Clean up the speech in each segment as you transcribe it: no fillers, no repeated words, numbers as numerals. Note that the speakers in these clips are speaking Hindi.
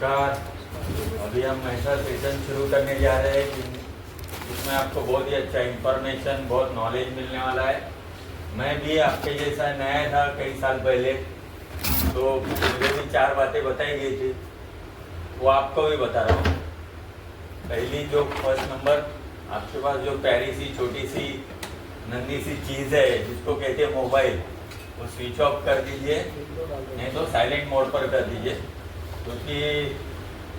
नमस्कार। अभी हम ऐसा सेशन शुरू करने जा रहे हैं जिसमें आपको बहुत ही अच्छा इंफॉर्मेशन, बहुत नॉलेज मिलने वाला है। मैं भी आपके जैसा नया था कई साल पहले, तो मुझे भी 4 बातें बताई गई थी, वो आपको भी बता रहा हूँ। पहली जो फर्स्ट नंबर, आपके पास जो प्यारी सी छोटी सी नन्ही सी चीज़ है जिसको कहते हैं मोबाइल, वो स्विच ऑफ कर दीजिए, नहीं तो साइलेंट मोड पर कर दीजिए, क्योंकि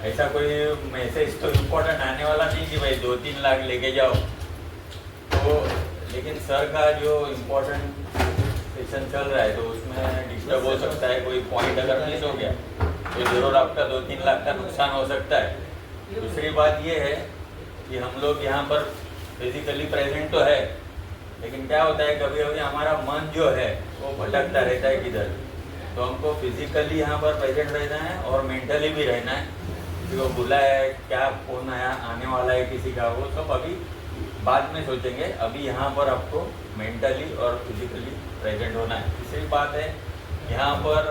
ऐसा कोई मैसेज तो इम्पोर्टेंट आने वाला नहीं कि भाई 2-3 लाख लेके जाओ। तो लेकिन सर का जो इम्पोर्टेंट सेशन चल रहा है तो उसमें डिस्टर्ब हो सकता है, कोई पॉइंट अगर मिस हो गया तो ज़रूर आपका 2-3 लाख का नुकसान हो सकता है। दूसरी बात ये है कि हम लोग यहाँ पर फिजिकली प्रेजेंट तो है, लेकिन क्या होता है कभी कभी हमारा मन जो है वो भटकता रहता है किधर। तो हमको फिजिकली यहाँ पर प्रेजेंट रहना है और मेंटली भी रहना है। किसी को बुलाया है, क्या फोन आया आने वाला है किसी का, वो सब अभी बाद में सोचेंगे। अभी यहाँ पर आपको मेंटली और फिजिकली प्रेजेंट होना है। तीसरी बात है, यहाँ पर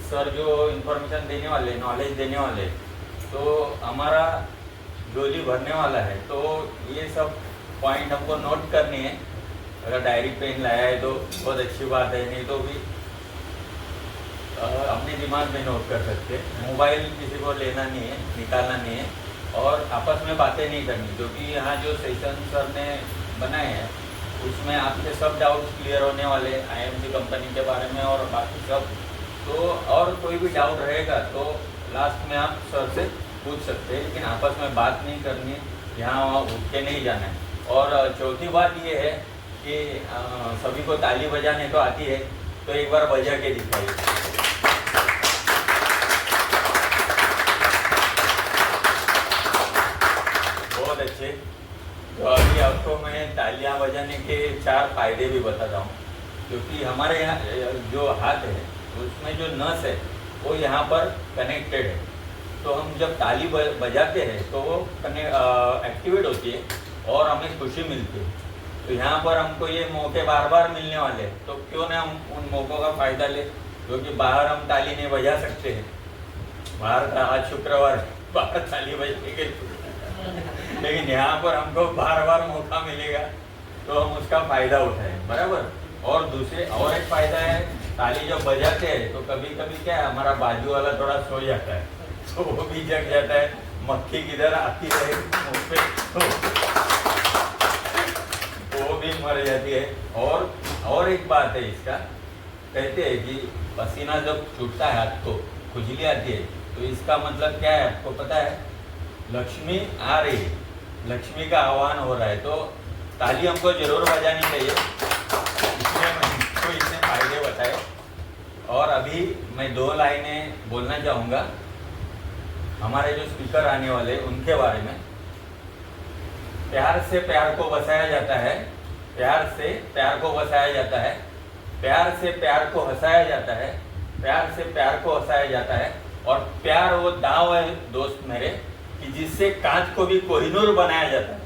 सर जो इन्फॉर्मेशन देने वाले, नॉलेज देने वाले, तो हमारा झोली भरने वाला है। तो ये सब पॉइंट हमको नोट करनी है। अगर डायरी पेन लाया है तो बहुत अच्छी बात है, नहीं तो भी अपने दिमाग में नोट कर सकते। मोबाइल किसी को लेना नहीं है, निकालना नहीं है, और आपस में बातें नहीं करनी, क्योंकि यहाँ जो सेशन सर ने बनाए हैं उसमें आपके सब डाउट्स क्लियर होने वाले IMC कंपनी के बारे में और बाकी सब। तो और कोई भी डाउट रहेगा तो लास्ट में आप सर से पूछ सकते हैं, लेकिन आपस में बात नहीं करनी है, यहाँ वहाँ उठ के नहीं जाना है। और चौथी बात ये है कि सभी को ताली बजाने तो आती है, तो एक बार बजा के दिखाइए। बहुत अच्छे। तो अभी आपको मैं तालियां बजाने के 4 फायदे भी बताता हूँ, क्योंकि हमारे यहाँ जो हाथ है उसमें जो नस है वो यहाँ पर कनेक्टेड है। तो हम जब ताली बजाते हैं तो वो एक्टिवेट होती है और हमें खुशी मिलती है। तो यहाँ पर हमको ये मौके बार बार मिलने वाले हैं, तो क्यों ना हम उन मौक़ों का फ़ायदा लें, क्योंकि बाहर हम ताली नहीं बजा सकते हैं। बाहर का आज शुक्रवार बाहर ताली बजेंगे, लेकिन यहाँ पर हमको बार बार मौका मिलेगा तो हम उसका फ़ायदा उठाएं, बराबर। और दूसरे और एक फ़ायदा है, ताली जब बजाते हैं तो कभी कभी क्या है, हमारा बाजू वाला थोड़ा सो जाता है, तो वो भी जग जाता है। मक्खी किधर आती है मुँह पे तो वो भी मर जाती है। और एक बात है इसका, कहते हैं कि पसीना जब छूटता है हाथ को, खुजली आती है, तो इसका मतलब क्या है आपको पता है? लक्ष्मी आ रही है, लक्ष्मी का आह्वान हो रहा है। तो ताली हमको जरूर बजानी चाहिए, इसलिए मैं इसको इतने फायदे बताए। और अभी मैं 2 लाइनें बोलना चाहूँगा हमारे जो स्पीकर आने वाले उनके बारे में। प्यार से प्यार को बसाया जाता है, प्यार से प्यार को बसाया जाता है, प्यार से प्यार को हंसाया जाता है, प्यार से प्यार को हंसाया जाता है। और प्यार वो दाव है दोस्त मेरे कि जिससे कांच को भी कोहिनूर बनाया जाता है,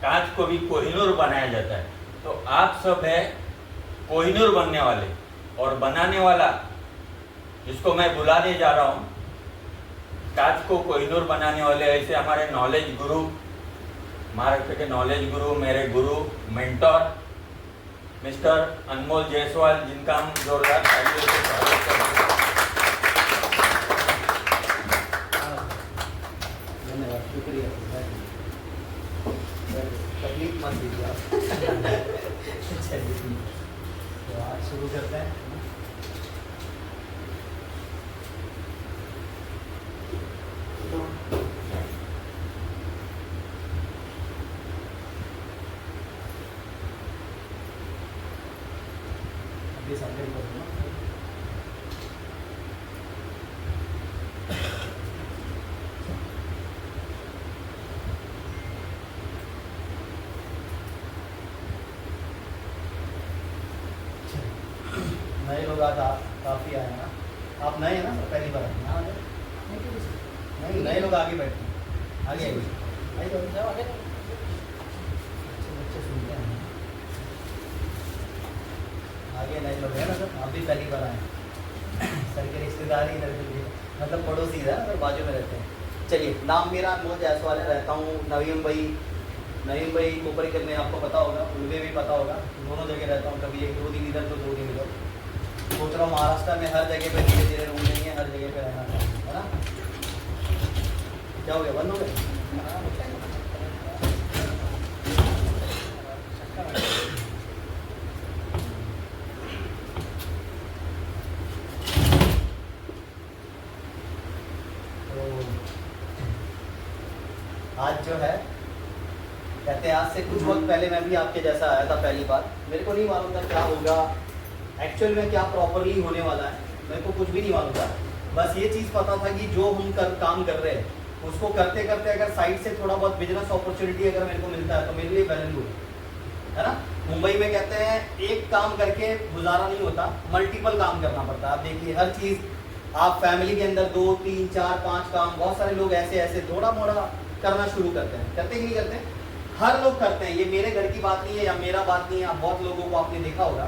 कांच को भी कोहिनूर बनाया जाता है। तो आप सब है कोहिनूर बनने वाले, और बनाने वाला जिसको मैं बुलाने जा रहा हूँ, कांच को कोहिनूर बनाने वाले ऐसे हमारे नॉलेज गुरु, महाराष्ट्र के नॉलेज गुरु, मेरे गुरु, मेंटोर मिस्टर अनमोल जायसवाल, जिनका हम जोरदार तालियों से स्वागत करते हैं। धन्यवाद, शुक्रिया। तकलीफ मत दीजिए आप। चलिए, तो आज शुरू करते हैं। अभी सबमिट कर दूँगा। नए लोग आज आप काफ़ी आए ना, आप नए हैं ना, तो पहली बार आए ना? नहीं, नए लोग आगे बैठे हैं, आगे आइए तो जाओ आगे। बच्चे सुनते हैं आगे, नए लोग हैं ना सर, आप भी पहली बार आए। सर के रिश्तेदार ही इधर, मतलब पड़ोसी है ना, बाजू में रहते हैं। चलिए, नाम मेरा अनमोल जायसवाल है, रहता हूँ नवी मुंबई कोपरकर में, आपको पता होगा, उनमें भी पता होगा, दोनों जगह रहता हूँ, कभी 1-2 दिन इधर तो 2 दिन इधर। सोच रहा हूँ महाराष्ट्र में हर जगह पे धीरे धीरे रूम लेंगे, हर जगह पे रहना है ना। क्या हो गया, बंद हो गया? आज जो है, कहते हैं आज से कुछ वक्त पहले मैं भी आपके जैसा आया था पहली बार। मेरे को नहीं मालूम था क्या होगा एक्चुअल में, क्या प्रॉपरली होने वाला है, मेरे को कुछ भी नहीं मालूम था। बस ये चीज़ पता था कि जो हम काम कर रहे हैं उसको करते करते अगर साइड से थोड़ा बहुत बिजनेस अपॉर्चुनिटी अगर मेरे को मिलता है तो मेरे लिए वैल्यू है ना। मुंबई में कहते हैं एक काम करके गुजारा नहीं होता, मल्टीपल काम करना पड़ता है। आप देखिए हर चीज़ आप फैमिली के अंदर 2, 3, 4, 5 काम, बहुत सारे लोग ऐसे थोड़ा मोड़ा करना शुरू करते हैं, करते कि नहीं करते? हर लोग करते हैं, ये मेरे घर की बात नहीं है या मेरा बात नहीं है, आप बहुत लोगों को आपने देखा होगा,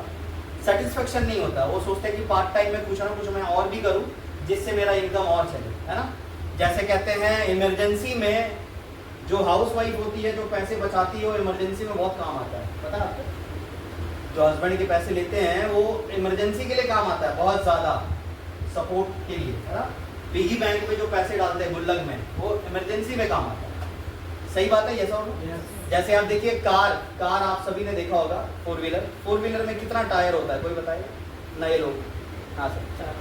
सेटिस्फेक्शन नहीं होता। वो सोचते हैं कि पार्ट टाइम में कुछ ना कुछ मैं और भी करूं जिससे मेरा इनकम और चले, है ना। जैसे कहते हैं इमरजेंसी में जो हाउस वाइफ होती है, जो पैसे बचाती है, वो इमरजेंसी में बहुत काम आता है, पता है आपको। जो हस्बैंड के पैसे लेते हैं वो इमरजेंसी के लिए काम आता है, बहुत ज़्यादा सपोर्ट के लिए, है ना। पिगी बैंक में जो पैसे डालते हैं गुल्लक में, वो इमरजेंसी में काम आता है। सही बात है, ये सब। जैसे आप देखिए कार आप सभी ने देखा होगा, 4 व्हीलर में कितना टायर होता है, कोई बताइए? नए लोग? हाँ सर,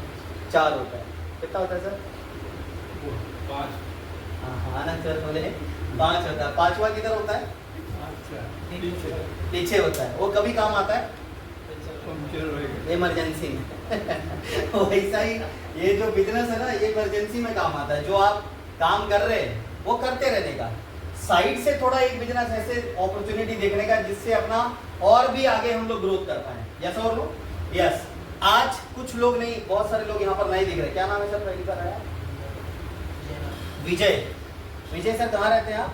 4 होता है। कितना होता है सर? 5। हाँ ना सर, बोले 5 होता है। 5वां किधर होता है? पीछे होता है। वो कभी काम आता है इमरजेंसी में। वैसा ही ये जो बिजनेस है ना, ये इमरजेंसी में काम आता है। जो आप काम कर रहे हैं वो करते रहने का, साइड से थोड़ा एक बिजनेस ऐसे अपॉर्चुनिटी देखने का जिससे अपना और भी आगे हम लोग ग्रोथ कर पाए। यस और नो? यस। आज कुछ लोग नहीं, बहुत सारे लोग यहाँ पर नहीं दिख रहे। क्या नाम है सर? पहली बार आया। विजय सर कहाँ रहते हैं आप?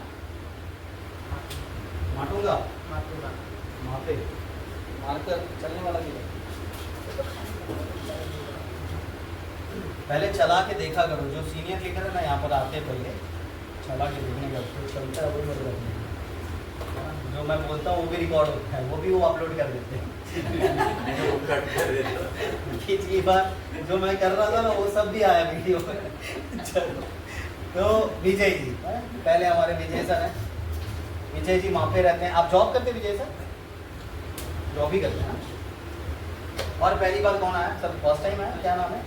माटूंगा वहाँ पे मारकर चलने वाला भी पहले चला के देखा करो। जो सीनियर लीडर है ना यहाँ पर आते पहले चला के देखने का, तो चलता है वही मतलब जो मैं बोलता हूँ वो भी रिकॉर्ड होता है, वो अपलोड कर देते हैं। खींच की बात जो मैं कर रहा था ना वो सब भी आया वीडियो में। चलो, तो विजय जी पहले हमारे विजय सर हैं। विजय जी वहाँ पे रहते हैं। आप जॉब करते हैं विजय सर? जॉब ही करते हैं। और पहली बार कौन आया सर? फर्स्ट टाइम आया। क्या नाम है?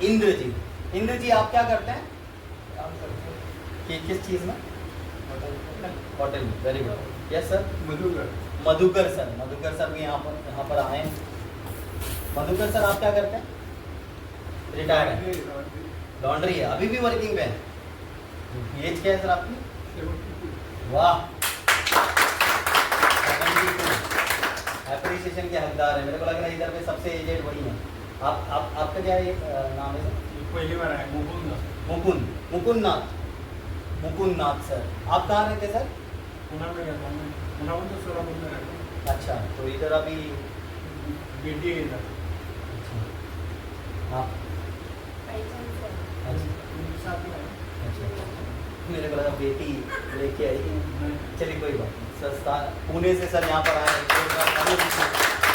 इंद्र जी। इंद्र जी आप क्या करते हैं? कि किस चीज़ में? होटल में। Very good. Yes sir. Madhukar sir भी यहाँ पर आए। मधुकर सर आप क्या करते हैं? रिटायर्ड है, लॉन्ड्री है, अभी भी वर्किंग पे है। एज क्या है सर आपकी? वाह, एप्रिसिएशन के हकदार है। मेरे को लग रहा है इधर पे सबसे एजेड वही है। आपका क्या नाम है सर? पहली बार आया। मुकुंद नाथ सर। आप कहाँ रहते सर? पुणे में रहता हूँ। पुणे में तो सोलापुर में रहता हूँ। अच्छा, तो इधर अभी बेटी है इधर। हाँ, मेरे को लगा बेटी लेके आई। चलिए कोई बात नहीं, सस्ता पुणे से सर यहाँ पर आए।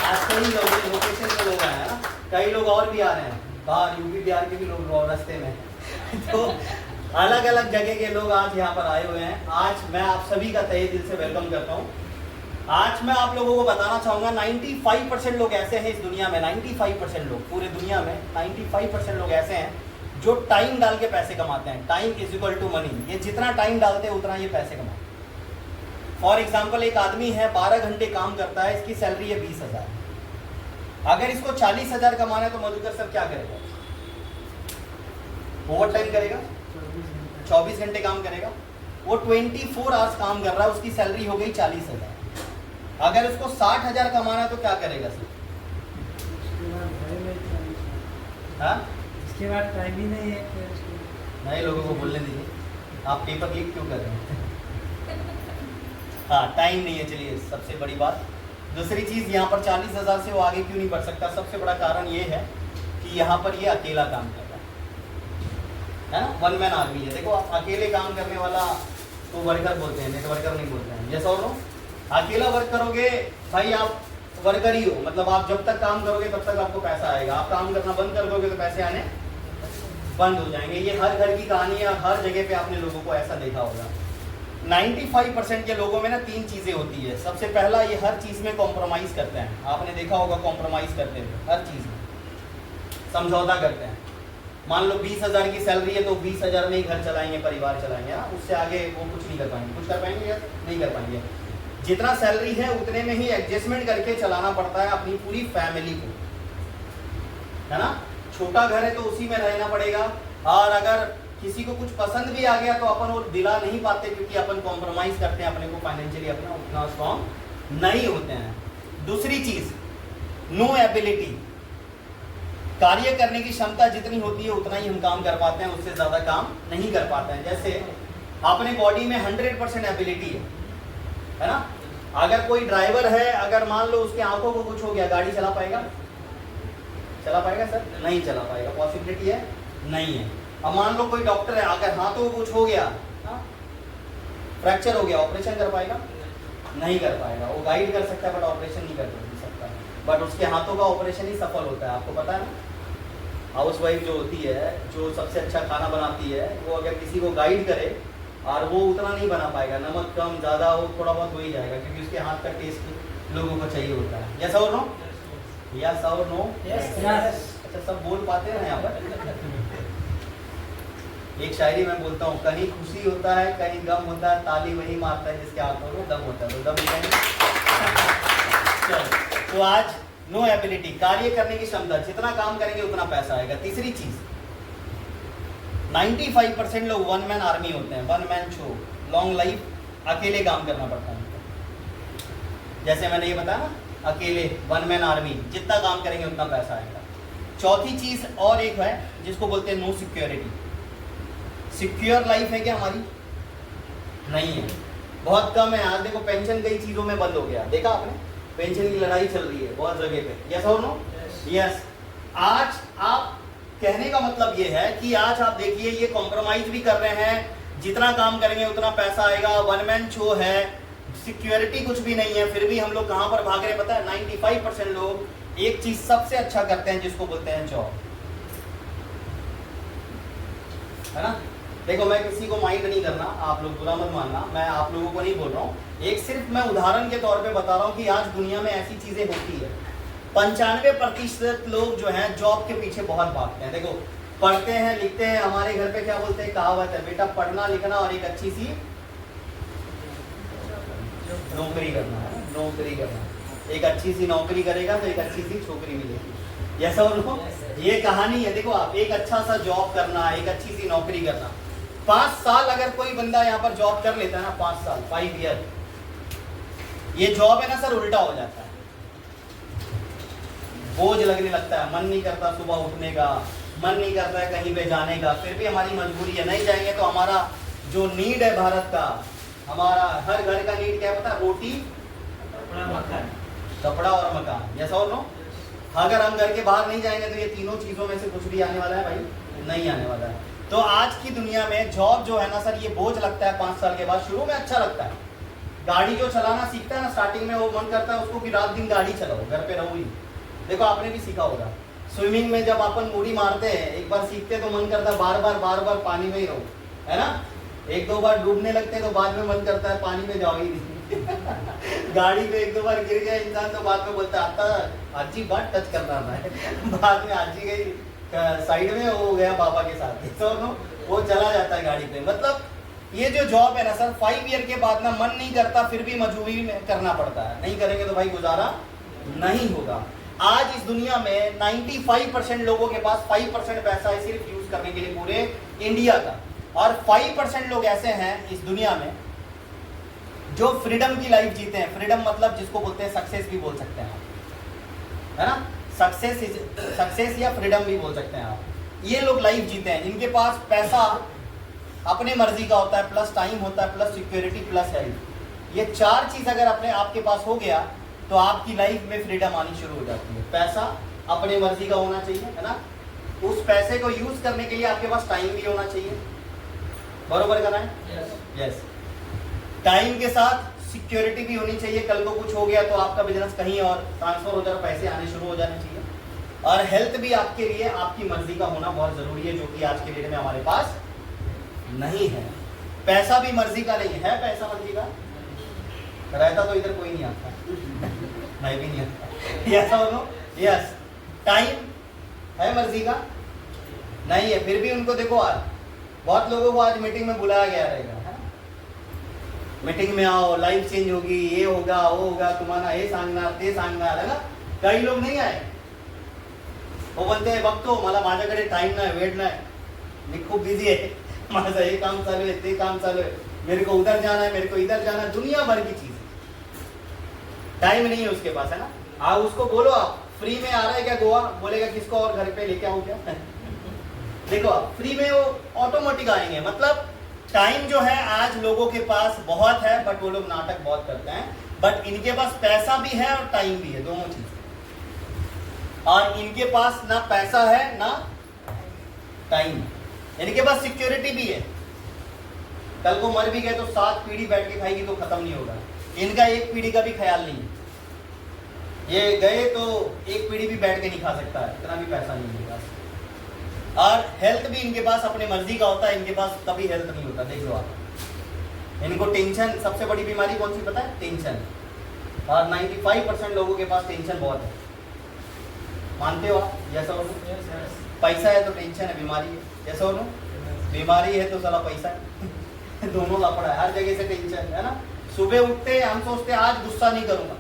आज कई लोग लोकेशन के लोग आए हैं ना, कई लोग और भी आ रहे हैं, बाहर यूपी बिहार के भी लोग रास्ते में। तो अलग अलग जगह के लोग आज यहाँ पर आए हुए हैं। आज मैं आप सभी का तहे दिल से वेलकम करता हूँ। आज मैं आप लोगों को बताना चाहूँगा 95% लोग ऐसे हैं इस दुनिया में, 95% लोग पूरे दुनिया में 95% लोग ऐसे हैं जो टाइम डाल के पैसे कमाते हैं। Time is equal to money. ये जितना टाइम डालते हैं उतना ये पैसे कमाते हैं। फॉर एग्जाम्पल एक आदमी है 12 घंटे काम करता है, इसकी सैलरी है 20,000। अगर इसको 40,000 कमाना है तो मधुकर सर क्या करेगा? ओवर टाइम करेगा, 24 घंटे काम करेगा। वो 24 आवर्स काम कर रहा है, उसकी सैलरी हो गई 40,000। अगर उसको 60,000 कमाना है तो क्या करेगा सर? हाँ, इसके बाद टाइम ही नहीं है। नए लोगों को बोलने दीजिए। आप पेपर लीक क्यों कर रहे हैं? हाँ, टाइम नहीं है। चलिए, सबसे बड़ी बात। दूसरी चीज़, यहाँ पर 40,000 से वो आगे क्यों नहीं बढ़ सकता? सबसे बड़ा कारण ये है कि यहाँ पर ये अकेला काम कर रहा है ना, वन मैन आर्मी है। देखो आप अकेले काम करने वाला तो वर्कर बोलते हैं, नेटवर्कर नहीं बोलते हैं। यस और नो? अकेला वर्क करोगे भाई आप वर्कर ही हो, मतलब आप जब तक काम करोगे तब तक आपको पैसा आएगा, आप काम करना बंद कर दोगे तो पैसे आने बंद हो जाएंगे। ये हर घर की कहानी है, हर जगह पे आपने लोगों को ऐसा देखा होगा। 95% के लोगों में ना 3 चीज़ें होती है। सबसे पहला, ये हर चीज़ में कॉम्प्रोमाइज़ करते हैं, आपने देखा होगा कॉम्प्रोमाइज़ करते हैं, हर चीज़ में समझौता करते हैं। मान लो 20,000 की सैलरी है तो 20,000 में ही घर चलाएंगे, परिवार चलाएंगे, ना उससे आगे वो कुछ नहीं कर पाएंगे। कुछ कर पाएंगे या नहीं कर पाएंगे? जितना सैलरी है उतने में ही एडजस्टमेंट करके चलाना पड़ता है अपनी पूरी फैमिली को, है ना। छोटा घर है तो उसी में रहना पड़ेगा, और अगर किसी को कुछ पसंद भी आ गया तो अपन वो दिला नहीं पाते, क्योंकि अपन कॉम्प्रोमाइज करते हैं अपने को फाइनेंशियली, अपना उतना स्ट्रॉन्ग नहीं होते हैं। दूसरी चीज, नो एबिलिटी, कार्य करने की क्षमता जितनी होती है उतना ही हम काम कर पाते हैं, उससे ज्यादा काम नहीं कर पाते हैं। जैसे अपने बॉडी में 100% एबिलिटी है ना। अगर कोई ड्राइवर है, अगर मान लो उसके आंखों को कुछ हो गया, गाड़ी चला पाएगा? चला पाएगा सर? नहीं चला पाएगा। पॉसिबिलिटी है? नहीं है। अब मान लो कोई डॉक्टर है, अगर हाथों को कुछ हो गया, फ्रैक्चर हो गया, ऑपरेशन कर पाएगा? नहीं कर पाएगा। वो गाइड कर सकता है बट ऑपरेशन नहीं कर सकता, बट उसके हाथों का ऑपरेशन ही सफल होता है। आपको पता है ना, हाउस वाइफ जो होती है, जो सबसे अच्छा खाना बनाती है, वो अगर किसी को गाइड करे और वो उतना नहीं बना पाएगा, नमक कम ज़्यादा वो थोड़ा बहुत हो ही जाएगा, क्योंकि उसके हाथ का टेस्ट लोगों को चाहिए होता है। यस और नो? यस और नो? अच्छा, सब बोल पाते हैं यहाँ पर। एक शायरी मैं बोलता हूँ, कहीं खुशी होता है कहीं गम होता है, ताली वही मारता है जिसके हाथों में दम होता है। तो दम नहीं। तो आज नो एबिलिटी, कार्य करने की क्षमता, जितना काम करेंगे उतना पैसा आएगा। तीसरी चीज, 95% लोग वन मैन आर्मी होते हैं, one man show, long life, अकेले काम करना पड़ता है। जैसे मैंने ये बताया ना, अकेले वन मैन आर्मी, जितना काम करेंगे उतना पैसा आएगा। चौथी चीज और एक है जिसको बोलते हैं नो सिक्योरिटी। सिक्योर लाइफ है क्या हमारी? नहीं है, बहुत कम है। आज देखो पेंशन कई चीजों में बंद हो गया, देखा आपने? पेंशन की लड़ाई चल रही है बहुत जगह पे। यस और नो? यस। आज आप, कहने का मतलब ये है कि आज आप देखिए ये कॉम्प्रोमाइज भी कर रहे हैं, जितना काम करेंगे उतना पैसा आएगा, वन मैन शो है, सिक्योरिटी कुछ भी नहीं है, फिर भी हम लोग कहां पर भाग रहे हैं पता है? 95% लोग एक चीज सबसे अच्छा करते हैं जिसको बोलते हैं जॉब, है ना। देखो मैं किसी को माइंड नहीं करना, आप लोग बुरा मत मानना, मैं आप लोगों को नहीं बोल रहा हूँ, एक सिर्फ मैं उदाहरण के तौर पे बता रहा हूँ कि आज दुनिया में ऐसी चीजें होती है। 95% लोग जो हैं जॉब के पीछे बहुत भागते हैं। देखो पढ़ते हैं लिखते हैं, हमारे घर पे क्या बोलते हैं, कहावत है, बेटा पढ़ना लिखना और एक अच्छी सी नौकरी करना है, नौकरी करना। एक अच्छी सी नौकरी करेगा तो एक अच्छी सी छोकरी मिलेगी। ऐसा उनको ये कहानी है। देखो आप, एक अच्छा सा जॉब करना, एक अच्छी सी नौकरी करना। 5 साल अगर कोई बंदा यहाँ पर जॉब कर लेता है ना, 5 साल, 5 ईयर, ये जॉब है ना सर, उल्टा हो जाता है, बोझ लगने लगता है, मन नहीं करता सुबह उठने का, मन नहीं करता है कहीं पे जाने का, फिर भी हमारी मजबूरी है, नहीं जाएंगे तो हमारा जो नीड है भारत का, हमारा हर घर का नीड क्या पता है? रोटी, कपड़ा और मकान। यस और नो? अगर हम घर के बाहर नहीं जाएंगे तो ये तीनों चीजों में से कुछ भी आने वाला है भाई? नहीं आने वाला है। तो आज की दुनिया में जॉब जो है ना सर, ये बोझ लगता है 5 साल के बाद। शुरू में अच्छा लगता है, गाड़ी जो चलाना सीखता है ना स्टार्टिंग में, वो मन करता है उसको कि रात दिन गाड़ी चलाओ, घर पे रहो ही। देखो आपने भी सीखा होगा, स्विमिंग में जब अपन मुड़ी मारते हैं, एक बार सीखते तो मन करता है बार बार पानी में ही रहो, है ना। 1-2 बार डूबने लगते हैं तो बाद में मन करता है पानी में जाओ ही नहीं। गाड़ी पे 1-2 बार गिर गया इंसान तो बाद में बोलता आता आजी बात टच करना है, बाद में आजी गई साइड में, वो गया बाबा के साथ, तो वो चला जाता है गाड़ी पे। मतलब ये जो जॉब है ना सर, 5 ईयर के बाद ना मन नहीं करता, फिर भी मजबूरी में करना पड़ता है, नहीं करेंगे तो भाई गुजारा नहीं होगा। आज इस दुनिया में 95% लोगों के पास 5% पैसा है सिर्फ यूज करने के लिए पूरे इंडिया का, और 5% लोग ऐसे हैं इस दुनिया में जो फ्रीडम की लाइफ जीते हैं। फ्रीडम मतलब जिसको बोलते हैं सक्सेस भी बोल सकते हैं आप, है ना। सक्सेस या फ्रीडम भी बोल सकते हैं आप। ये लोग लाइफ जीते हैं जिनके पास पैसा अपने मर्जी का होता है, प्लस टाइम होता है, प्लस सिक्योरिटी, प्लस हेल्थ। ये 4 चीज अगर अपने आपके पास हो गया तो आपकी लाइफ में फ्रीडम आनी शुरू हो जाती है। पैसा अपने मर्जी का होना चाहिए, है ना, उस पैसे को यूज करने के लिए आपके पास टाइम भी होना चाहिए, बरोबर करना है? यस। टाइम के साथ सिक्योरिटी भी होनी चाहिए, कल को कुछ हो गया तो आपका बिजनेस कहीं और ट्रांसफर हो जाए, पैसे आने शुरू हो जाने चाहिए। और हेल्थ भी आपके लिए आपकी मर्जी का होना बहुत जरूरी है, जो कि आज के डेट में हमारे पास नहीं है। पैसा भी मर्जी का नहीं है, पैसा मर्जी का रहता तो इधर कोई नहीं आता मैं भी नहीं आता। यस और नो? यस। टाइम है मर्जी का नहीं है, फिर भी उनको देखो आज बहुत लोगों को आज मीटिंग में बुलाया गया रहेगा, है ना? मीटिंग में आओ, लाइफ चेंज होगी, ये होगा वो होगा, तुम्हारा ये सांगणार ते सांगणार, है ना? कई लोग नहीं आए, वो बोलते हैं बघतो मला माझ्याकडे टाइम नाही, वेळ नाही, मी खूप बिझी आहे, माझं हे काम चालू आहे, ते काम चालू है, मेरे को उधर जाना है, मेरे को इधर जाना है, दुनिया भर की चीज, टाइम नहीं है उसके पास, है ना? आप उसको बोलो आप फ्री में आ रहा है क्या गोवा, बोलेगा किसको और घर पे लेके आऊं क्या? देखो आप फ्री में वो ऑटोमेटिक आएंगे। मतलब टाइम जो है आज लोगों के पास बहुत है, बट वो लोग नाटक बहुत करते हैं, बट इनके पास पैसा भी है और टाइम भी है, दोनों चीज। और इनके पास ना पैसा है ना टाइम, इनके पास सिक्योरिटी भी है, कल को मर भी गए तो 7 पीढ़ी बैठ के खाएगी तो खत्म नहीं होगा, इनका एक पीढ़ी का भी ख्याल नहीं है, ये गए तो एक पीढ़ी भी बैठ के नहीं खा सकता है, इतना भी पैसा नहीं इनके पास। और हेल्थ भी इनके पास अपनी मर्जी का होता है, इनके पास कभी हेल्थ नहीं होता, देख लो आप। इनको टेंशन, सबसे बड़ी बीमारी कौन सी पता है? टेंशन। और 95% लोगों के पास टेंशन बहुत है, मानते हो आप? जैसा हो पैसा है तो टेंशन है, बीमारी है, जैसा हो बीमारी है तो साला पैसा है दोनों लफड़ा है, हर जगह से टेंशन है ना? सुबह उठते हम सोचते आज गुस्सा नहीं करूंगा,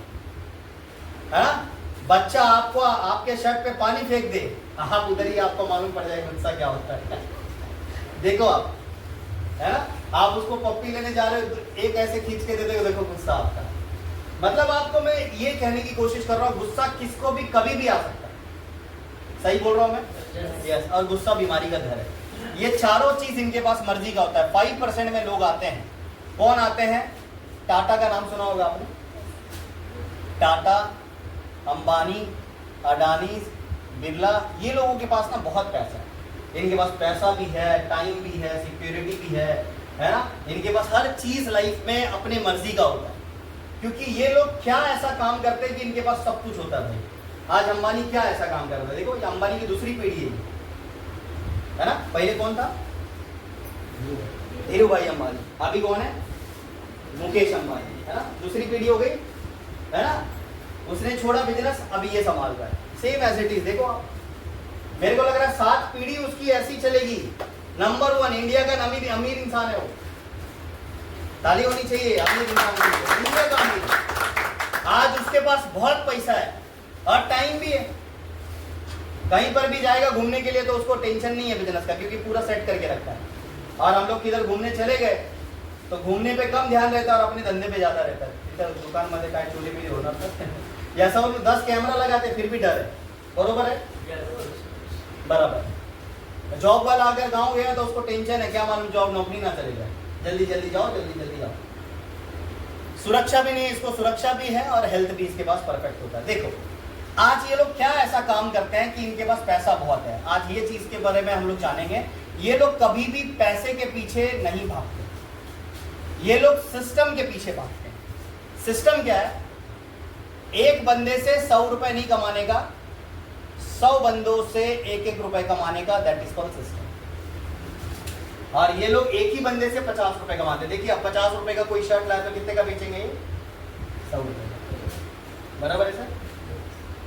है ना? बच्चा आपको आपके शर्ट पे पानी फेंक दे, आप उधर ही आपको मालूम पड़ जाएगा गुस्सा क्या होता है देखो आप, है ना? आप उसको पप्पी लेने जा रहे हो, एक ऐसे खींच के दे दो, देखो गुस्सा आपका। मतलब आपको मैं ये कहने की कोशिश कर रहा हूँ, गुस्सा किसको भी कभी भी आ सकता है, सही बोल रहा हूँ मैं? यस। और गुस्सा बीमारी का घर है। ये चारों चीज इनके पास मर्जी का होता है। 5% में लोग आते हैं, कौन आते हैं? टाटा का नाम सुना होगा आपने, टाटा, अंबानी, अडानी, बिरला, ये लोगों के पास ना बहुत पैसा है, इनके पास पैसा भी है, टाइम भी है, सिक्योरिटी भी है ना? इनके पास हर चीज लाइफ में अपनी मर्जी का होता है, क्योंकि ये लोग क्या ऐसा काम करते हैं कि इनके पास सब कुछ होता है। आज अंबानी क्या ऐसा काम कर रहा है, देखो ये अंबानी की दूसरी पीढ़ी है ना? पहले कौन था? धीरू भाई अंबानी, अभी कौन है? मुकेश अंबानी, है ना? दूसरी पीढ़ी हो गई, है ना? उसने छोड़ा बिजनेस, अभी ये संभाल रहा है, सेम एज इट इज। देखो आप, मेरे को लग रहा है 7 पीढ़ी उसकी ऐसी चलेगी। नंबर 1 इंडिया का अमीर इंसान है वो, ताली होनी चाहिए अमीर इंसान के, इंडिया का अमीर। आज उसके पास बहुत पैसा है और टाइम भी है, कहीं पर भी जाएगा घूमने के लिए तो उसको टेंशन नहीं है बिजनेस का, क्योंकि पूरा सेट करके रखा है। और हम लोग किधर घूमने चले गए तो घूमने पे कम ध्यान रहता है और अपने धंधे पे ज्यादा रहता है। इधर दुकान मध्ये काय चोरी भी होना या सब 10 कैमरा लगाते फिर भी डर है, बरोबर है? बराबर। जॉब वाला अगर गांव गया तो उसको टेंशन है, क्या मालूम जॉब नौकरी ना चले जाए, जल्दी जल्दी जाओ, जल्दी जल्दी जाओ। सुरक्षा भी नहीं, इसको सुरक्षा भी है और हेल्थ भी इसके पास परफेक्ट होता है। देखो आज ये लोग क्या ऐसा काम करते हैं कि इनके पास पैसा बहुत है। आज ये चीज के बारे में हम लोग जानेंगे। ये लोग कभी भी पैसे के पीछे नहीं भागते, ये लोग सिस्टम के पीछे भागते हैं। सिस्टम क्या है? एक बंदे से 100 रुपए नहीं कमाने का, 100 बंदों से 1-1 रुपए कमाने का, दैट इज कॉल्ड सिस्टम। और ये लोग एक ही बंदे से 50 रुपए कमाते हैं। देखिए अब 50 रुपए का कोई शर्ट लाए तो कितने का बेचेंगे? 100 रुपए का, बराबर है सर?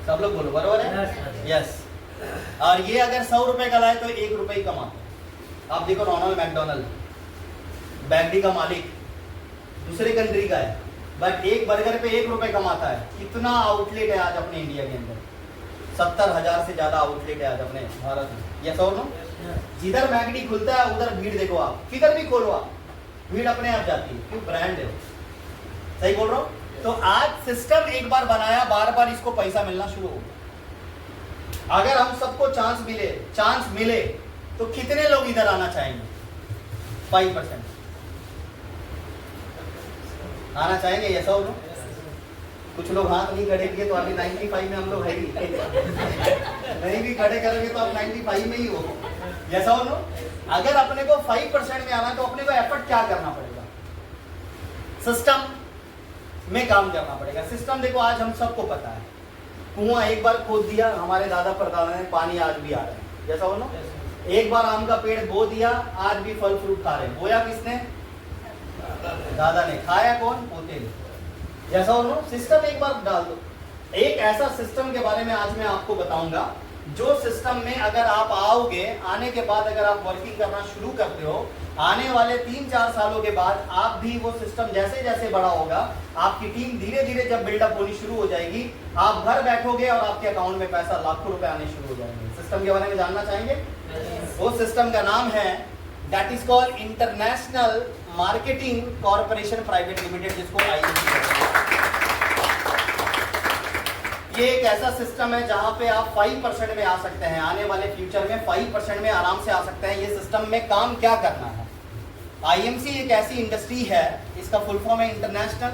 सब लोग बोलो बराबर है? यस। और ये अगर 100 रुपए का लाए तो 1 रुपए ही कमाते हैं। आप देखो रोनाल्ड मैकडोनल्ड, बैगडी का मालिक, दूसरे कंट्री का है, बट एक बर्गर पे 1 रुपए कमाता है। कितना आउटलेट है आज अपने इंडिया के अंदर? 70,000 से ज्यादा आउटलेट है आज अपने भारत में। यस और नो? जिधर मैगडी खुलता है उधर भीड़ देखो आप, किधर भी खोलो आप, भीड़ अपने आप जाती है, क्यों? ब्रांड है वो। सही बोल रहा हूँ? तो आज सिस्टम एक बार बनाया, बार बार इसको पैसा मिलना शुरू हो गया। अगर हम सबको चांस मिले तो कितने लोग इधर आना चाहेंगे? 5% आना चाहेंगे, ऐसा हो? कुछ लोग हाथ नहीं खड़े किए तो अभी 95 में हम लोग है ही नहीं भी खड़े करोगे तो आप 95 में ही हो। जैसा हो नो, अगर अपने को 5% में आना तो अपने को एफर्ट क्या करना पड़ेगा? सिस्टम में काम करना पड़ेगा। सिस्टम देखो, आज हम सबको पता है, कुआं एक बार खोद दिया, हमारे दादा परदादा ने, पानी आज भी आ रहा है। जैसा हो ना, एक बार आम का पेड़ बो दिया, आज भी फल फ्रूट खा रहे हैं। बोया किसने? दादा ने। खाया कौन? पोते ने। जैसा हो ना, सिस्टम एक बार डाल दो। एक ऐसा सिस्टम के बारे में आज मैं आपको बताऊंगा, जो सिस्टम में अगर आप आओगे, आने के बाद अगर आप वर्किंग करना शुरू करते हो, आने वाले 3-4 सालों के बाद आप भी वो सिस्टम जैसे जैसे बड़ा होगा, आपकी टीम धीरे धीरे जब बिल्डअप होनी शुरू हो जाएगी, आप घर बैठोगे और आपके अकाउंट में पैसा लाखों रुपए आने शुरू हो जाएंगे। सिस्टम के बारे में जानना चाहेंगे? वो सिस्टम का नाम है, that is called international marketing corporation private limited, जिसको IMC कहते हैं। ये एक ऐसा सिस्टम है जहां पे आप 5% में आ सकते हैं। आने वाले फ्यूचर में 5% में आराम से आ सकते हैं। ये सिस्टम में काम क्या करना है? IMC एक ऐसी इंडस्ट्री है, इसका फुल फॉर्म है international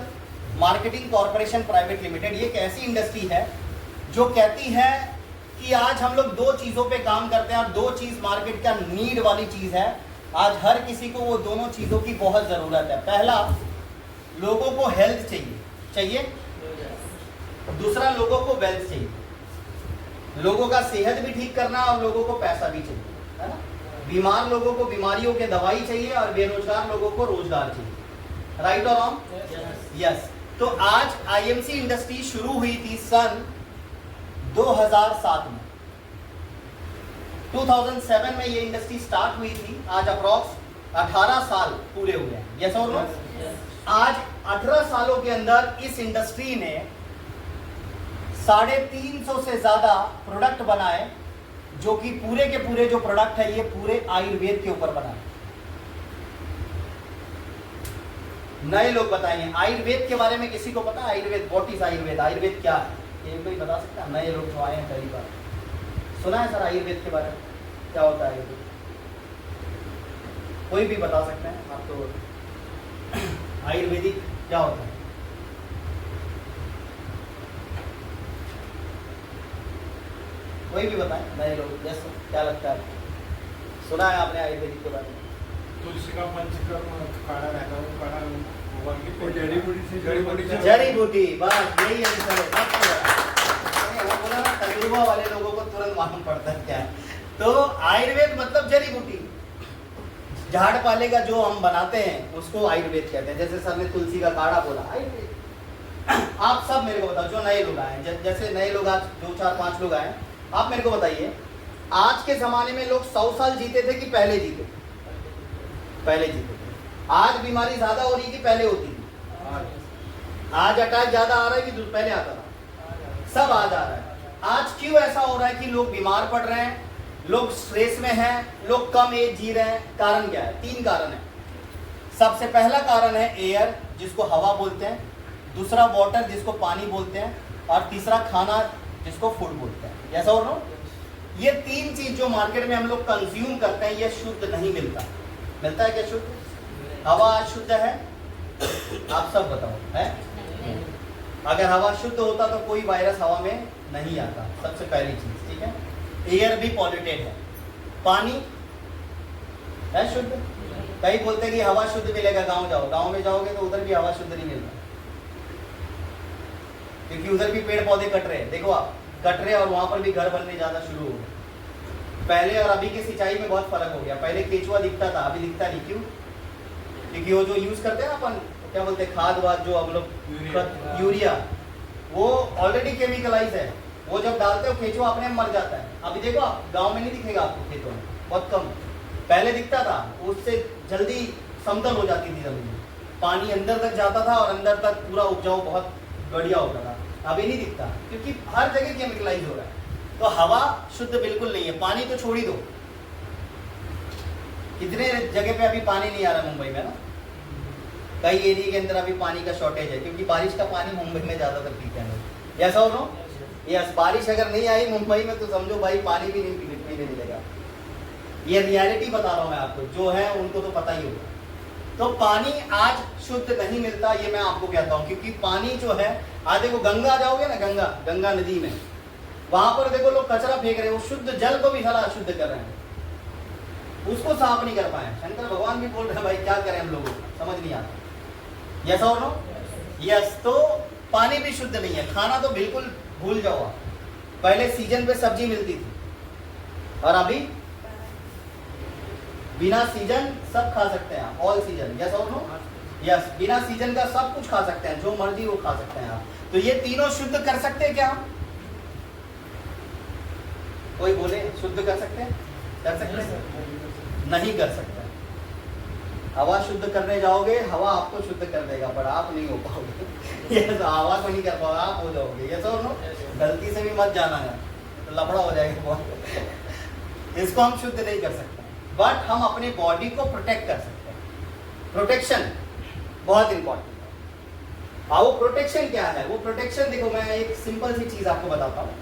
marketing corporation private limited. ये एक ऐसी इंडस्ट्री है जो कहती है कि आज हम लोग 2 चीज़ों पे काम करते हैं, और 2 चीज़ मार्केट का नीड वाली चीज़ है। आज हर किसी को वो दोनों चीज़ों की बहुत ज़रूरत है। पहला, लोगों को हेल्थ चाहिए। दूसरा, लोगों को वेल्थ चाहिए। लोगों का सेहत भी ठीक करना और लोगों को पैसा भी चाहिए, है ना? बीमार लोगों को बीमारियों के दवाई चाहिए और बेरोजगार लोगों को रोजगार चाहिए। राइट और रॉन्ग? यस। तो आज IMC इंडस्ट्री शुरू हुई थी सन 2007 में। 2007 में ये इंडस्ट्री स्टार्ट हुई थी। आज अप्रॉक्स 18 साल पूरे हुए हैं। यस और नो? आज 18 सालों के अंदर इस इंडस्ट्री ने 350 से ज्यादा प्रोडक्ट बनाए, जो कि पूरे के पूरे जो प्रोडक्ट है ये पूरे आयुर्वेद के ऊपर बनाए। नए लोग बताएंगे आयुर्वेद के बारे में। किसी को पता है आयुर्वेद? What is Ayurveda? आयुर्वेद क्या है? ये कोई बता सकता है? नए लोग जो आए हैं पहली बार, सुना है सर आयुर्वेद के बारे में? क्या होता है आयुर्वेद? कोई भी बता सकते हैं आप तो? आयुर्वेदिक क्या होता है? कोई भी बताएं, नए लोग। जैसे क्या लगता है? सुना है आपने आयुर्वेदिक के बारे में? तुलसी का पंचकर्म काढ़ा रहता है, काढ़ा जड़ी बूटी, बस यही आंसर है। वो बोला ना, तजुर्बा वाले लोगों को तुरंत मालूम पड़ता है क्या है। तो आयुर्वेद मतलब जड़ी बूटी, झाड़ पाले का जो हम बनाते हैं उसको आयुर्वेद कहते हैं। जैसे सर ने तुलसी का काढ़ा बोला, आयुर्वेद। आप सब मेरे को बताओ, जो नए लोग आए, जैसे नए लोग आज 2, 4, 5 लोग आए, आप मेरे को बताइए, आज के जमाने में लोग 100 साल जीते थे कि पहले जीते? पहले जीते थे। आज बीमारी ज्यादा हो रही है कि पहले होती थी? आज अटैक ज्यादा आ रहा है कि पहले आता था? सब आज आ रहा है। आज क्यों ऐसा हो रहा है कि लोग बीमार पड़ रहे हैं, लोग स्ट्रेस में हैं, लोग कम एज जी रहे हैं? कारण क्या है? 3 कारण है। सबसे पहला कारण है एयर, जिसको हवा बोलते हैं। दूसरा वाटर, जिसको पानी बोलते हैं। और तीसरा खाना, जिसको फूड बोलते हैं। ऐसा हो नो? ये 3 चीज जो मार्केट में हम लोग कंज्यूम करते हैं, ये शुद्ध नहीं मिलता। मिलता है क्या शुद्ध? हवा शुद्ध है? आप सब बताओ, है? अगर हवा शुद्ध होता तो कोई वायरस हवा में नहीं आता, सबसे पहली चीज, ठीक है? एयर भी पॉल्यूटेड है। पानी है शुद्ध? कई बोलते हैं कि हवा शुद्ध मिलेगा, गांव जाओ। गांव में जाओगे तो उधर भी हवा शुद्ध नहीं मिलता, क्योंकि उधर भी पेड़ पौधे कट रहे हैं। देखो आप, कट रहे और वहां पर भी घर बनने ज्यादा शुरू हो गए। पहले और अभी की सिंचाई में बहुत फर्क हो गया। पहले केचुआ दिखता था, अभी दिखता नहीं। क्यों? क्योंकि वो जो यूज करते हैं ना अपन, क्या बोलते हैं, खाद वाद जो हम लोग, यूरिया, वो ऑलरेडी केमिकलाइज है। वो जब डालते हो केचुआ अपने मर जाता है। अभी देखो आप, गांव में नहीं दिखेगा आपको खेतों में, बहुत कम। पहले दिखता था, उससे जल्दी समतल हो जाती थी जमीन, पानी अंदर तक जाता था और अंदर तक पूरा उपजाऊ बहुत बढ़िया होता था। अभी नहीं दिखता, क्योंकि हर जगह केमिकलाइज हो रहा है। तो हवा शुद्ध बिल्कुल नहीं है। पानी तो छोड़ ही दो, कितने जगह पे अभी पानी नहीं आ रहा मुंबई में ना, कई एरिया के अंदर अभी पानी का शॉर्टेज है, क्योंकि बारिश का पानी मुंबई में ज्यादातर पीते हैं लोग। ऐसा हो नो? यस, बारिश अगर नहीं आई मुंबई में तो समझो भाई पानी भी नहीं पीने मिलेगा। ये रियलिटी बता रहा हूँ मैं आपको, जो है उनको तो पता ही होगा। तो पानी आज शुद्ध नहीं मिलता, ये मैं आपको कहता हूँ, क्योंकि पानी जो है, आज देखो गंगा जाओगे ना, गंगा नदी में, वहां पर देखो लोग कचरा फेंक रहे हैं, वो शुद्ध जल को भी सारा अशुद्ध कर रहे हैं, उसको साफ नहीं कर पाए। शंकर भगवान भी बोल रहे हैं भाई क्या करें हम लोगों को, समझ नहीं आता। यस और नो? यस। तो पानी भी शुद्ध नहीं है, खाना तो बिल्कुल भूल जाओ आप। पहले सीजन पे सब्जी मिलती थी और अभी बिना सीजन सब खा सकते हैं, ऑल सीजन। यस और नो? यस, बिना सीजन का सब कुछ खा सकते हैं, जो मर्जी वो खा सकते हैं आप। तो ये तीनों शुद्ध कर सकते हैं क्या हम? कोई बोले शुद्ध कर सकते हैं? कर सकते हैं? नहीं कर सकते। हवा शुद्ध करने जाओगे, हवा आपको शुद्ध कर देगा, पर आप नहीं हो पाओगे। यस, हवा को नहीं कर पाओगे, आप हो जाओगे। यस और नो? गलती से भी मत जाना है, तो लफड़ा हो जाएगा बहुत। इसको हम शुद्ध नहीं कर सकते, बट हम अपनी बॉडी को प्रोटेक्ट कर सकते हैं। प्रोटेक्शन बहुत इंपॉर्टेंट है। वो प्रोटेक्शन क्या है? वो प्रोटेक्शन देखो, मैं एक सिंपल सी चीज आपको बताता हूँ।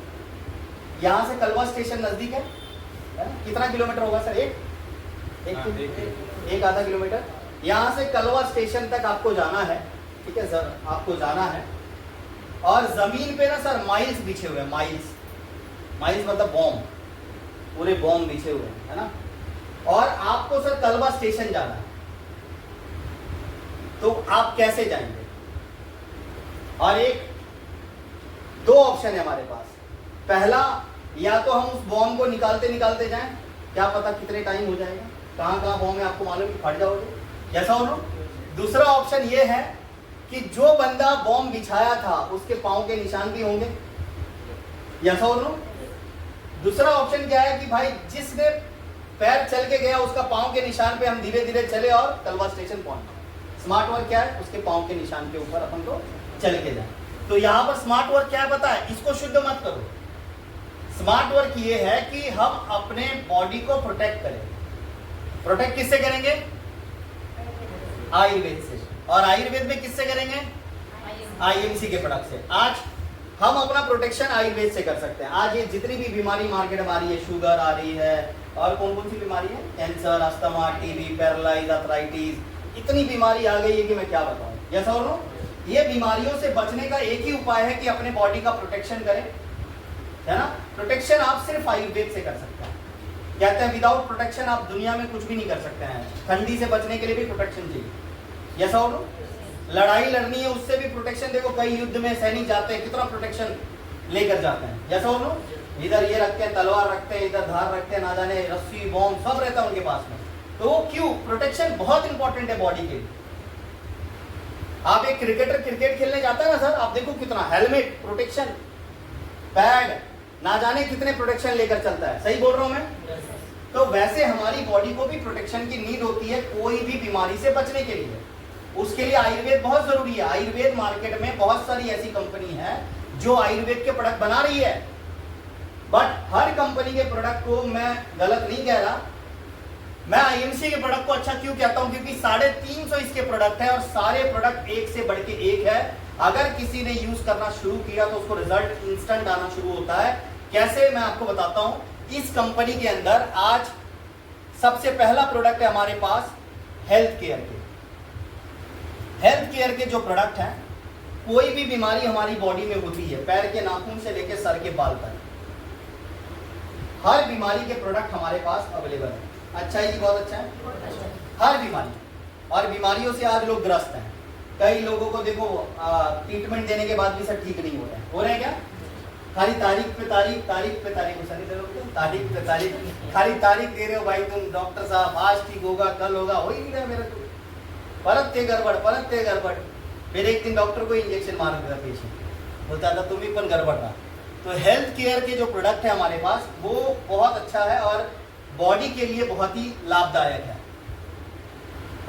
यहाँ से कलवा स्टेशन नजदीक है, कितना किलोमीटर होगा सर? एक आधा किलोमीटर। यहाँ से कलवा स्टेशन तक आपको जाना है, ठीक है सर, आपको जाना है। और जमीन पे ना सर माइल्स बिछे हुए हैं, माइल्स मतलब बॉम्ब, पूरे बॉम्ब बिछे हुए हैं, है ना। और आपको सर कलवा स्टेशन जाना है, तो आप कैसे जाएंगे? और दो ऑप्शन है हमारे पास। पहला, या तो हम उस बॉम्ब को निकालते निकालते जाएं, क्या पता कितने टाइम हो जाएगा, कहाँ कहाँ बॉम्ब है आपको मालूम, फट जाओगे। ऐसा हो ना। दूसरा ऑप्शन ये है कि जो बंदा बॉम्ब बिछाया था उसके पांव के निशान भी होंगे। ऐसा हो ना। दूसरा ऑप्शन क्या है कि भाई जिसने पैर चल के गया उसका पांव के निशान पे हम धीरे धीरे चले और कलवा स्टेशन पहुंचे। स्मार्ट वर्क क्या है? उसके पांव के निशान के ऊपर अपन को चल के जाए। तो यहाँ पर स्मार्ट वर्क क्या है पता है? इसको शुद्ध मत करो। स्मार्ट वर्क ये है कि हम अपने बॉडी को प्रोटेक्ट करें। प्रोटेक्ट किससे करेंगे? आयुर्वेद से। और आयुर्वेद में किससे करेंगे? आईएमसी के प्रोडक्ट से। आज हम अपना प्रोटेक्शन आयुर्वेद से कर सकते हैं। आज ये जितनी भी बीमारी मार्केट में आ रही है, शुगर आ रही है, और कौन कौन सी बीमारी है, cancer, asthma, TB, paralyse, arthritis, इतनी बीमारी आ गई है कि मैं क्या बताऊं। यस और नो? ये बीमारियों से बचने का एक ही उपाय है कि अपने बॉडी का प्रोटेक्शन करें, है ना। प्रोटेक्शन आप सिर्फ आयुर्वेद से कर सकते हैं। कहते हैं विदाउट प्रोटेक्शन आप दुनिया में कुछ भी नहीं कर सकते हैं। ठंडी से बचने के लिए भी प्रोटेक्शन चाहिए। यस और नो? लड़ाई लड़नी है, उससे भी प्रोटेक्शन। देखो कई युद्ध में सैनिक जाते हैं, कितना प्रोटेक्शन लेकर जाते हैं। यस और नो? इधर ये रखते हैं, तलवार रखते हैं, इधर धार रखते हैं, ना जाने रस्सी, बॉम्ब सब रहता है उनके पास में। तो क्यों? प्रोटेक्शन बहुत इंपॉर्टेंट है बॉडी के लिए। आप एक क्रिकेटर क्रिकेट खेलने जाता है ना सर, आप देखो कितना हेलमेट, प्रोटेक्शन, पैड, ना जाने कितने प्रोटेक्शन लेकर चलता है। सही बोल रहा हूं मैं? तो वैसे हमारी बॉडी को भी प्रोटेक्शन की नीड होती है कोई भी बीमारी से बचने के लिए। उसके लिए आयुर्वेद बहुत जरूरी है। आयुर्वेद मार्केट में बहुत सारी ऐसी कंपनी है जो आयुर्वेद के प्रोडक्ट बना रही है, बट हर कंपनी के प्रोडक्ट को मैं गलत नहीं कह रहा। मैं आईएमसी के प्रोडक्ट को अच्छा क्यों कहता हूं? क्योंकि 350 इसके प्रोडक्ट है और सारे प्रोडक्ट एक से बढ़ के एक है। अगर किसी ने यूज करना शुरू किया तो उसको रिजल्ट इंस्टेंट आना शुरू होता है। कैसे? मैं आपको बताता हूं। इस कंपनी के अंदर आज सबसे पहला प्रोडक्ट है हमारे पास हेल्थ केयर के। हेल्थ केयर के जो प्रोडक्ट हैं, कोई भी बीमारी हमारी बॉडी में होती है, पैर के नाखून से लेकर सर के बाल तक, हर बीमारी के प्रोडक्ट हमारे पास अवेलेबल है। अच्छा है, ये बहुत अच्छा है। हर बीमारी, और बीमारियों से आज लोग ग्रस्त हैं। कई लोगों को देखो ट्रीटमेंट देने के बाद भी सर ठीक नहीं हो रहे हैं। हो रहे हैं क्या? खाली तारीख पे तारीख, तारीख पे तारीख, तारीख पे तारीख, खाली तारीख दे रहे हो भाई तुम डॉक्टर साहब, आज ठीक होगा, कल होगा, हो ही नहीं रहा मेरा। तो परत गड़बड़। फिर एक दिन डॉक्टर को इंजेक्शन मार देता पेशेंट, बोलता था तुम ही पर गड़बड़ रहा। तो हेल्थ केयर के जो प्रोडक्ट है हमारे पास, वो बहुत अच्छा है और बॉडी के लिए बहुत ही लाभदायक है।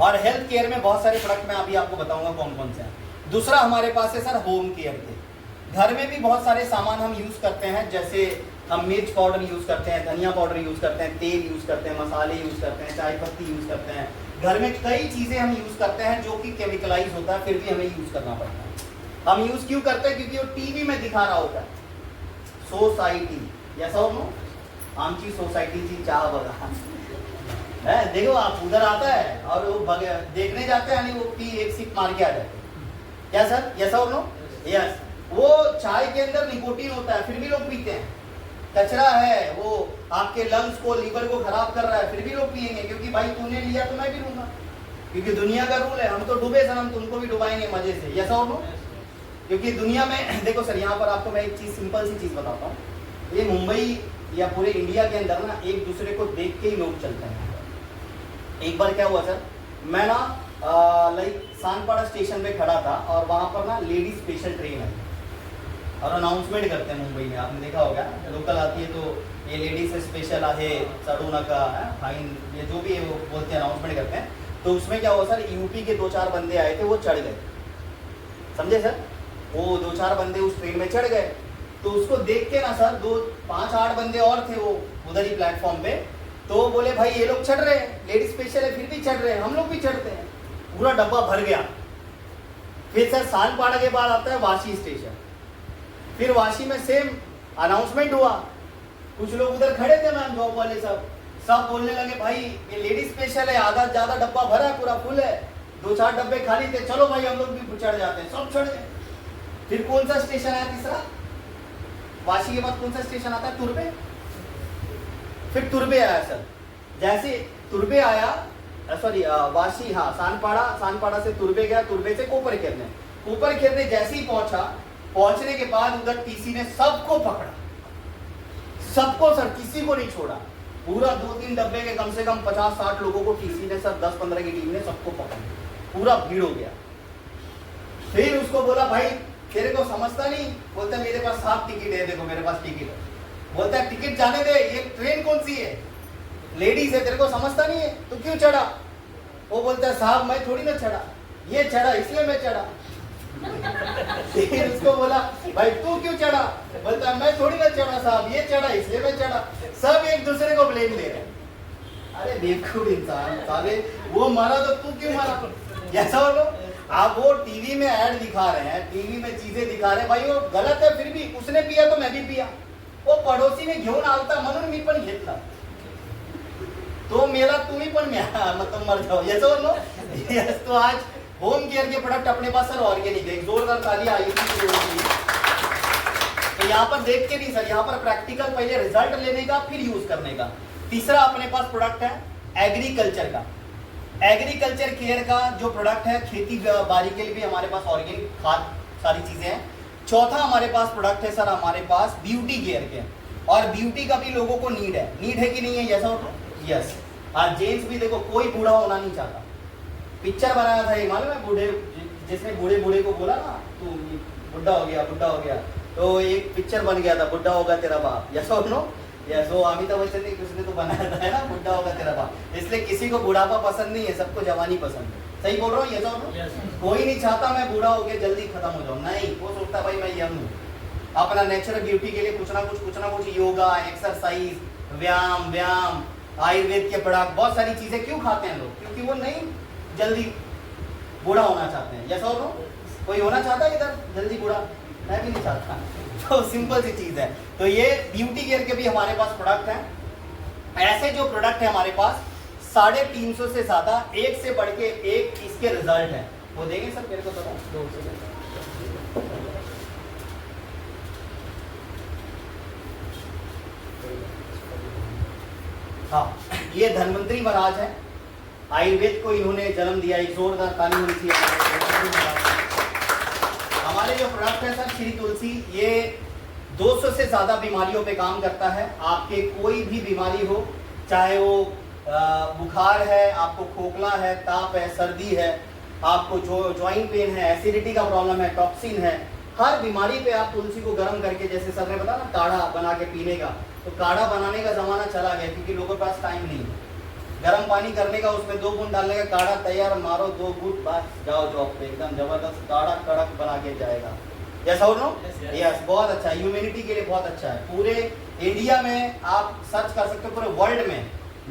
और हेल्थ केयर में बहुत सारे प्रोडक्ट मैं अभी आपको बताऊंगा कौन कौन से हैं। दूसरा हमारे पास है सर होम केयर के। घर में भी बहुत सारे सामान हम यूज करते हैं, जैसे हम मिर्च पाउडर यूज करते हैं, धनिया पाउडर यूज करते हैं, तेल यूज करते हैं, मसाले यूज करते हैं, चाय पत्ती यूज करते हैं। घर में कई चीजें हम यूज करते हैं जो कि केमिकलाइज होता है, फिर भी हमें यूज करना पड़ता है। हम यूज क्यों करते हैं? क्योंकि वो टीवी में दिखा रहा होता है सोसाइटी, ऐसा हो नो, आमची सोसायटीची चहा बघा, है, देखो आप उधर आता है और वो देखने जाते हैं, यानी वो पी एक सिप मार के आ जाते हैं। क्या सर, यस और नो? यस। वो चाय के अंदर निकोटीन होता है, फिर भी लोग पीते हैं। कचरा है, वो आपके लंग्स को, लीवर को खराब कर रहा है, फिर भी लोग पिएंगे, क्योंकि भाई तूने लिया तो मैं भी लूंगा, क्योंकि दुनिया का रूल है। हम तो डूबे सर, हम तुमको भी डुबाएंगे मजे से, यस और नो? क्योंकि दुनिया में देखो सर, यहाँ पर आपको मैं एक चीज, सिंपल सी चीज बताता हूँ। ये मुंबई या पूरे इंडिया के अंदर ना एक दूसरे को देख के ही लोग चलते हैं। एक बार क्या हुआ सर, मैं ना लाइक सानपाड़ा स्टेशन पे खड़ा था और वहाँ पर ना लेडीज स्पेशल ट्रेन आई और अनाउंसमेंट करते हैं मुंबई में, आपने देखा होगा, लोकल आती है तो ये लेडीज स्पेशल आहे सड़ूना का फाइन, ये जो भी है वो बोलते हैं, अनाउंसमेंट करते हैं। तो उसमें क्या हुआ सर, यूपी के 2-4 बंदे आए थे, वो चढ़ गए, समझे सर? वो 2-4 बंदे उस ट्रेन में चढ़ गए। तो उसको देख के ना सर 5-8 बंदे और थे वो उधर ही प्लेटफॉर्म पे, तो वो बोले भाई ये लोग चढ़ रहे हैं, लेडीज स्पेशल है फिर भी चढ़ रहे हैं, हम लोग भी चढ़ते हैं। पूरा डब्बा भर गया। फिर सर सानपाड़ा के बाद आता है वाशी स्टेशन, फिर वाशी में सेम अनाउंसमेंट हुआ। कुछ लोग उधर खड़े थे मैम, जॉब वाले सब बोलने लगे भाई ये लेडीज स्पेशल है, आधा ज्यादा डब्बा भरा है, पूरा फुल है, 2-4 डब्बे खाली थे, चलो भाई हम लोग भी चढ़ जाते हैं। सब चढ़ गए। फिर कौन सा स्टेशन आया तीसरा, वाशी के बाद कौन सा स्टेशन आता है, तुर्बे। फिर तुर्बे आया सर, जैसे तुर्बे आया, सॉरी वाशी, हाँ सानपाड़ा से तुर्बे गया, तुर्बे से कोपर खेरने जैसे ही पहुंचा, पहुंचने के बाद उधर टीसी ने सबको पकड़ा, सबको सर, किसी को नहीं छोड़ा। पूरा 2-3 डब्बे के कम से कम 50-60 लोगों को टीसी ने सर 10-15 की टीम ने सबको पकड़ा, पूरा भीड़ हो गया। फिर उसको बोला भाई तेरे को समझता नहीं, बोलता मेरे पास 7 टिकट है, देखो मेरे पास टिकट है। बोलता है टिकट जाने दे, ये ट्रेन कौन सी है, लेडीज है, तेरे को समझता नहीं है, तो क्यों चढ़ा? वो बोलता है साहब मैं थोड़ी ना चढ़ा, ये चढ़ा इसलिए मैं चढ़ा। फिर उसको बोला भाई तू क्यों चढ़ा? बोलता है मैं थोड़ी ना चढ़ा साहब, ये चढ़ा इसलिए मैं चढ़ा। सब एक दूसरे को ब्लेम दे रहे हैं। अरे बेवकूफ इंसान साले, वो मारा तो तू क्यों मारा? ऐसा बोलो, आप वो टीवी में ऐड दिखा रहे हैं, टीवी में चीजें दिखा रहे हैं, भाई वो गलत है, फिर भी उसने पिया तो मैं भी पिया, वो पड़ोसी ने घेऊन आलता म्हणून मी पण घेतला, तो मेरा तुम्ही पण मतलब मर जाओ, यस और नो? यस। तो आज होम केयर के प्रोडक्ट अपने पास सर ऑर्गेनिक है, जोरदार ताली आई थी। तो यहाँ पर देख के नहीं सर, यहाँ पर प्रैक्टिकल, पहले रिजल्ट लेने का फिर यूज करने का। तीसरा अपने पास प्रोडक्ट है एग्रीकल्चर का, एग्रीकल्चर केयर का जो प्रोडक्ट है, खेती बाड़ी के लिए भी हमारे पास ऑर्गेनिक खाद सारी चीजें हैं। चौथा हमारे पास प्रोडक्ट है सर हमारे पास ब्यूटी केयर के, और ब्यूटी का भी लोगों को नीड है कि नहीं है, यस और यस। आज जेंट्स भी देखो, कोई बूढ़ा होना नहीं चाहता। पिक्चर बनाया था ये मालूम है, बूढ़े, जिसमें बूढ़े को बोला ना तू बुढ़ा हो गया, तो एक पिक्चर बन गया था, बुढ़ा होगा तेरा बाप, यस और नो? यस। वो अमिताभ बच्चन ने किसने तो बनाया था, है ना, बुढ़ा होगा तेरा बाप। इसलिए किसी को बुढ़ापा पसंद नहीं है, सबको जवानी पसंद है। सही बोल रहा हूँ, यस और नो? कोई नहीं चाहता मैं बूढ़ा होकर जल्दी खत्म हो जाऊँ, नहीं, वो सोचता भाई मैं यंग हूँ। अपना नेचुरल ब्यूटी के लिए कुछ ना कुछ योगा, एक्सरसाइज, व्यायाम, आयुर्वेद के प्रोडक्ट, बहुत सारी चीजें क्यों खाते हैं लोग? क्योंकि वो नहीं जल्दी बूढ़ा होना चाहते हैं, यस और नो? कोई होना चाहता है इधर जल्दी बूढ़ा? मैं भी नहीं चाहता। तो सिंपल सी चीज है। तो ये ब्यूटी केयर के भी हमारे पास प्रोडक्ट हैं। ऐसे जो प्रोडक्ट है हमारे पास 350 से ज्यादा, एक से बढ़ के एक इसके रिजल्ट है, वो देंगे सर मेरे को थोड़ा। हाँ, ये धन्वंतरी महाराज है, आयुर्वेद को इन्होंने जन्म दिया, एक जोरदार ताली होनी चाहिए। हमारे जो प्रोडक्ट है सर श्री तुलसी, ये 200 से ज्यादा बीमारियों पे काम करता है। आपके कोई भी बीमारी हो, चाहे वो बुखार है, आपको खोखला है, ताप है, सर्दी है, आपको जो ज्वाइंट पेन है, एसिडिटी का प्रॉब्लम है, टॉक्सिन है, हर बीमारी पे आप तुलसी को गर्म करके, जैसे सर ने बताया ना काढ़ा बना के पीने का, तो काढ़ा बनाने का जमाना चला गया, क्योंकि लोगों के पास टाइम नहीं है। गर्म पानी करने का, उसमें 2 बूंद डालने का, काढ़ा तैयार, मारो 2 घूंट, बस जाओ जॉब पे, एकदम जबरदस्त काढ़ा कड़क बना के जाएगा। यस और नो? यस। बहुत अच्छा है, ह्यूमैनिटी के लिए बहुत अच्छा है। पूरे इंडिया में आप सर्च कर सकते हो, पूरे वर्ल्ड में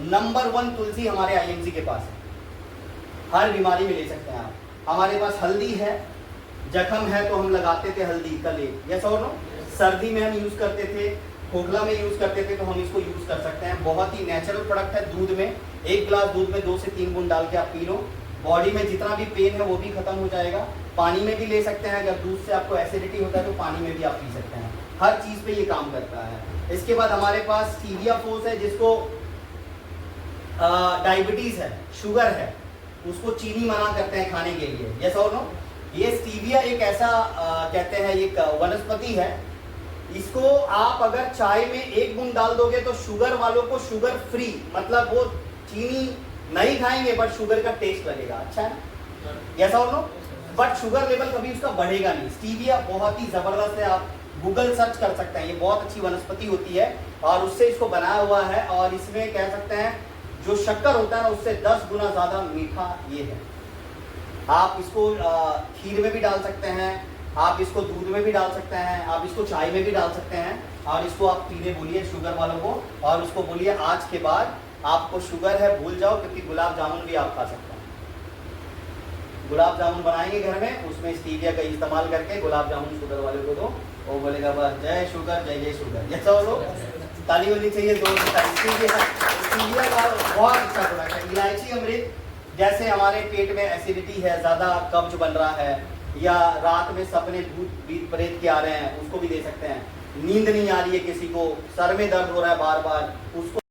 नंबर 1 तुलसी हमारे आईएमसी के पास है। हर बीमारी में ले सकते हैं आप। हमारे पास हल्दी है, जख्म है तो हम लगाते थे हल्दी का लेप, यस और नो? सर्दी में हम यूज करते थे, खोखला में यूज करते थे तो हम इसको यूज कर सकते हैं। बहुत ही नेचुरल प्रोडक्ट है। दूध में 1 गिलास दूध में 2 से 3 बूंद डाल के आप पी लो, बॉडी में जितना भी पेन है वो भी खत्म हो जाएगा। पानी में भी ले सकते हैं, अगर दूध से आपको एसिडिटी होता है तो पानी में भी आप पी सकते हैं। हर चीज पे ये काम करता है। इसके बाद हमारे पास स्टीविया फोर्स है, जिसको डायबिटीज है, शुगर है, उसको चीनी मना करते हैं खाने के लिए। यस और नो? ये स्टीविया एक ऐसा कहते हैं एक वनस्पति है, इसको आप अगर चाय में 1 बूंद डाल दोगे तो शुगर वालों को शुगर फ्री, मतलब वो चीनी नहीं खाएंगे बट शुगर का टेस्ट लगेगा। अच्छा है? यस और नो? बट शुगर लेवल कभी उसका बढ़ेगा नहीं। स्टीविया बहुत ही जबरदस्त है, आप गूगल सर्च कर सकते हैं। ये बहुत अच्छी वनस्पति होती है और उससे इसको बनाया हुआ है, और इसमें कह सकते हैं जो शक्कर होता है ना उससे 10 गुना ज्यादा मीठा ये है। आप इसको खीर में भी डाल सकते हैं, आप इसको दूध में भी डाल सकते हैं, आप इसको चाय में भी डाल सकते हैं, और इसको आप पीने बोलिए शुगर वालों को, और उसको बोलिए आज के बाद आपको शुगर है भूल जाओ, क्योंकि गुलाब जामुन भी आप खा सकते हैं। गुलाब जामुन बनाएंगे घर में, उसमें स्टीविया का इस्तेमाल करके गुलाब जामुन शुगर वाले को दो, वो बोलेगा बस जय शुगर जय जय शुगर। जैसा हो लो, ताली होनी चाहिए दो स्टीविया का बहुत अच्छा प्रोडक्ट है। इलायची अमृत, जैसे हमारे पेट में एसिडिटी है, ज़्यादा कब्ज बन रहा है, या रात में सपने भूत प्रेत के आ रहे हैं, उसको भी दे सकते हैं। नींद नहीं आ रही है किसी को, सर में दर्द हो रहा है बार बार, उसको